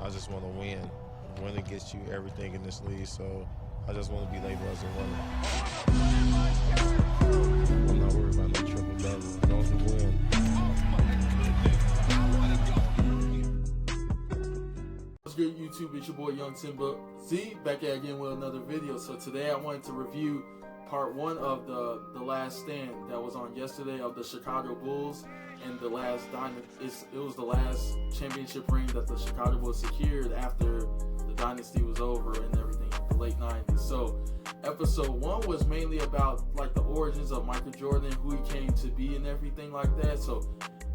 I just want to win. Winning gets you everything in this league, so I just want to be labeled as a winner. I'm not worried about no triple double. As long as we win. What's good, YouTube? It's your boy Young Timba Z back at again with another video. So today I wanted to review part one of the last stand that was on yesterday of the Chicago Bulls and the last Dynast. It was the last championship ring that the Chicago Bulls secured after the dynasty was over and everything in the late 90s. So episode one was mainly about like the origins of Michael Jordan, who he came to be and everything like that. So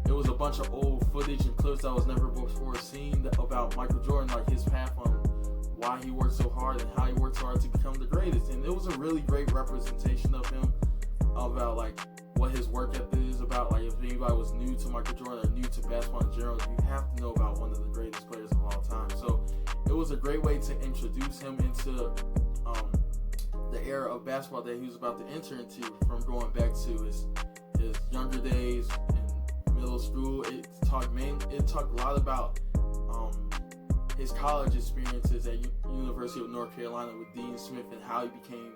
it was a bunch of old footage and clips that was never before seen about Michael Jordan, like his path on why he worked so hard and how he worked so hard to become the greatest. And it was a really great representation of him, about like what his work ethic is about. Like if anybody was new to Michael Jordan or new to basketball in general, you have to know about one of the greatest players of all time. So it was a great way to introduce him into the era of basketball that he was about to enter into, from going back to his younger days in middle school. It talked a lot about his college experiences at University of North Carolina with Dean Smith, and how he became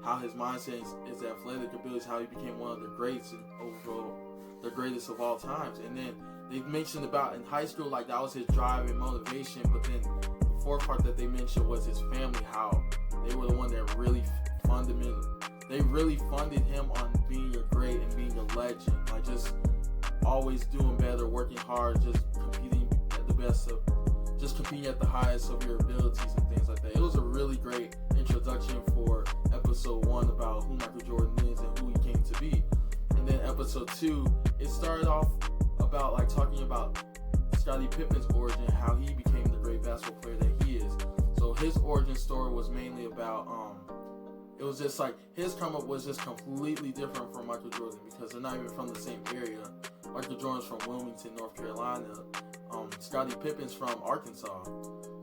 how his mindset, his athletic abilities, how he became one of the greats and overall the greatest of all times. And then they mentioned about in high school, like that was his drive and motivation. But then the fourth part that they mentioned was his family, how they were the one that really funded him on being a great and being a legend, like just always doing better, working hard, just competing at the best of, just competing at the highest of your abilities and things like that. It was a really great introduction for episode one about who Michael Jordan is and who he came to be. And then episode two, it started off about like talking about Scottie Pippen's origin, how he became the great basketball player that he is. So his origin story was mainly about it was just like his come up was just completely different from Michael Jordan, because they're not even from the same area. Michael Jordan's from Wilmington, North Carolina. Scottie Pippen's from Arkansas.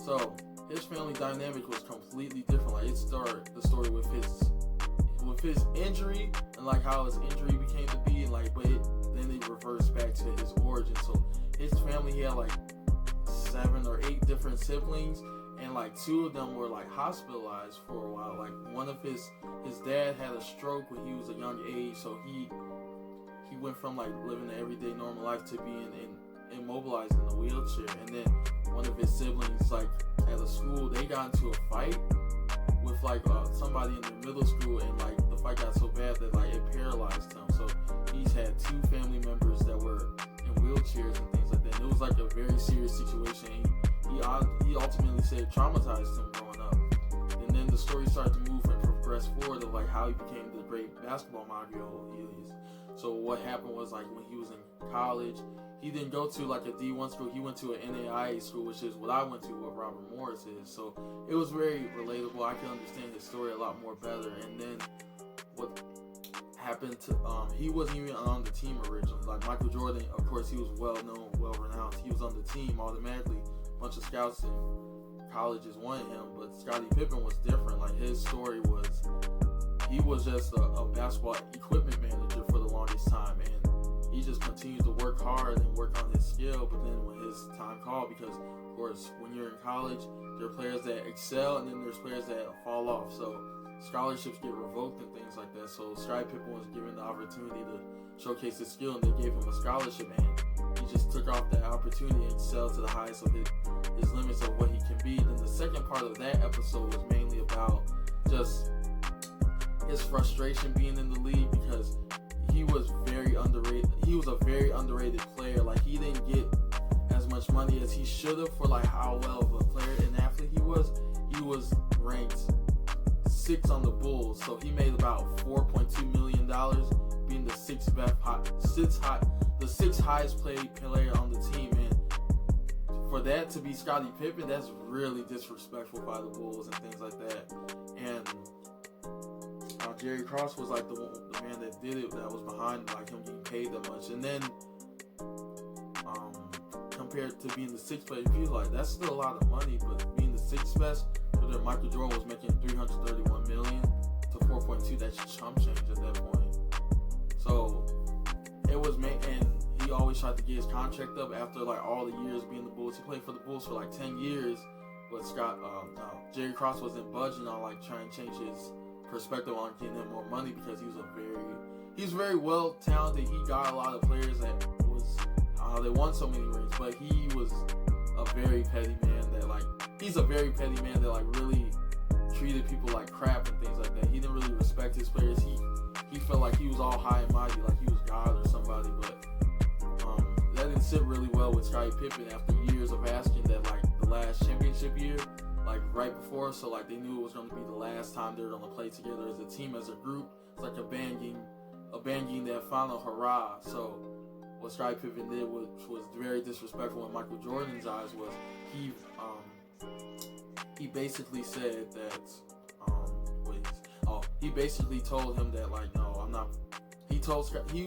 So his family dynamic was completely different. Like it started the story with his injury and like how his injury became to be, and like then it reversed back to his origin. So his family, he had like 7 or 8 different siblings, and like 2 of them were like hospitalized for a while. Like one of his dad had a stroke when he was a young age, so he went from like living an everyday normal life to being immobilized in a wheelchair. And then one of his siblings, like at a school, they got into a fight with like somebody in the middle school, and like the fight got so bad that like it paralyzed him. So he's had 2 family members that were in wheelchairs and things like that. And it was like a very serious situation. He ultimately said it traumatized him growing up. And then the story started to move and progress forward of like how he became the great basketball mago he is. So what happened was, like when he was in college, he didn't go to like a D1 school. He went to an NAIA school, which is what I went to, what Robert Morris is. So it was very relatable. I can understand his story a lot more better. And then what happened to he wasn't even on the team originally. Like Michael Jordan, of course, he was well known, well renowned. He was on the team automatically. A bunch of scouts and colleges wanted him, but Scottie Pippen was different. Like his story was, he was just a basketball equipment manager for the longest time, and he just continued to work hard and work on his skill. But then when his time called, because of course when you're in college, there are players that excel and then there's players that fall off. So scholarships get revoked and things like that. So Scottie Pippen was given the opportunity to showcase his skill, and they gave him a scholarship, and he just took off that opportunity and excelled to the highest of his limits of what he can be. Then the second part of that episode was mainly about just his frustration being in the league, because he was very underrated. He was a very underrated player. Like he didn't get as much money as he should have for like how well of a player and athlete he was. He was ranked 6 on the Bulls, so he made about $4.2 million, being the 6th highest paid player on the team. And for that to be Scottie Pippen, that's really disrespectful by the Bulls and things like that. And Jerry Cross was like the man that did it, that was behind like him getting paid that much. And then compared to being the 6th player, you feel like that's still a lot of money, but being the 6th best, whether Michael Jordan was making $331 million to 4.2, that's chump change at that point. So it was and he he always tried to get his contract up after like all the years being the Bulls. He played for the Bulls for like 10 years, but Jerry Krause wasn't budging on like trying to change his perspective on getting him more money because he's very well talented. He got a lot of players that was they won so many rings, but he was a very petty man that like really treated people like crap and things like that. He didn't really respect his players. He felt like he was all high and mighty, like he was God or somebody, but that didn't sit really well with Scottie Pippen after years of asking that, like the last championship year, like right before, so like they knew it was going to be the last time they were going to play together as a team, as a group. It's like a banging that final hurrah. So what Scottie Pippen did, which was very disrespectful in Michael Jordan's eyes, was he basically said that he basically told him that like, no, I'm not. He told Scottie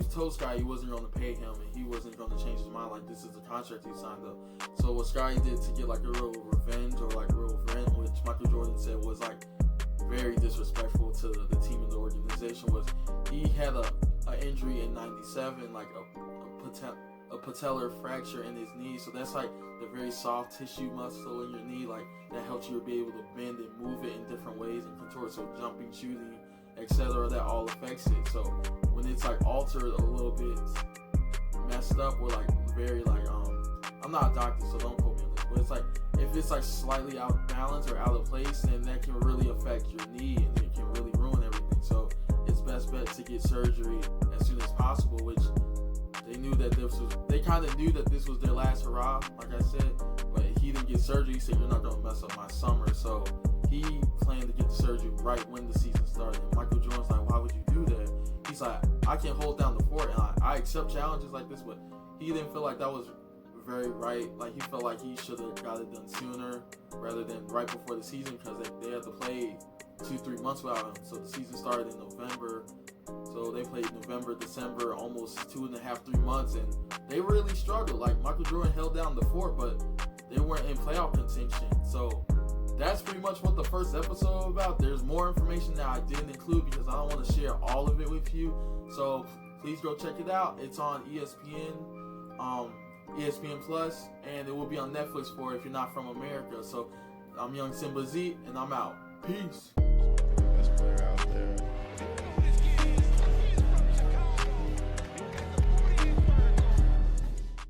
he wasn't going to pay him and he wasn't going to change his mind. Like, this is the contract he signed up. So what Scottie did to get like a real revenge or like real revenge, which Michael Jordan said was like very disrespectful to the team and the organization, was he had a injury in '97, like a patellar fracture in his knee. So that's like the very soft tissue muscle in your knee, like that helps you be able to bend and move it in different ways and contort. So jumping, shooting, etc., that all affects it. So when it's like altered a little bit, messed up, or like very like I'm not a doctor, so don't quote me on this, but it's like if it's like slightly out of balance or out of place, then that can really affect your knee and it can really ruin everything. So it's best bet to get surgery as soon as possible, which they kind of knew that this was their last hurrah, like I said, but he didn't get surgery. He said, you're not going to mess up my summer. So he planned to get the surgery right when the season started. And Michael Jordan's like, why would you do that? He's like, I can hold down the fort and I accept challenges like this, but he didn't feel like that was very right. Like, he felt like he should have got it done sooner rather than right before the season, because they had to play 2-3 months without him. So the season started in November. So they played November, December, almost 2.5-3 months, and they really struggled. Like, Michael Jordan held down the fort, but they weren't in playoff contention. So that's pretty much what the first episode was about. There's more information that I didn't include because I don't want to share all of it with you. So please go check it out. It's on ESPN, ESPN Plus, and it will be on Netflix if you're not from America. So I'm Young Simba Z, and I'm out. Peace. Best player out there.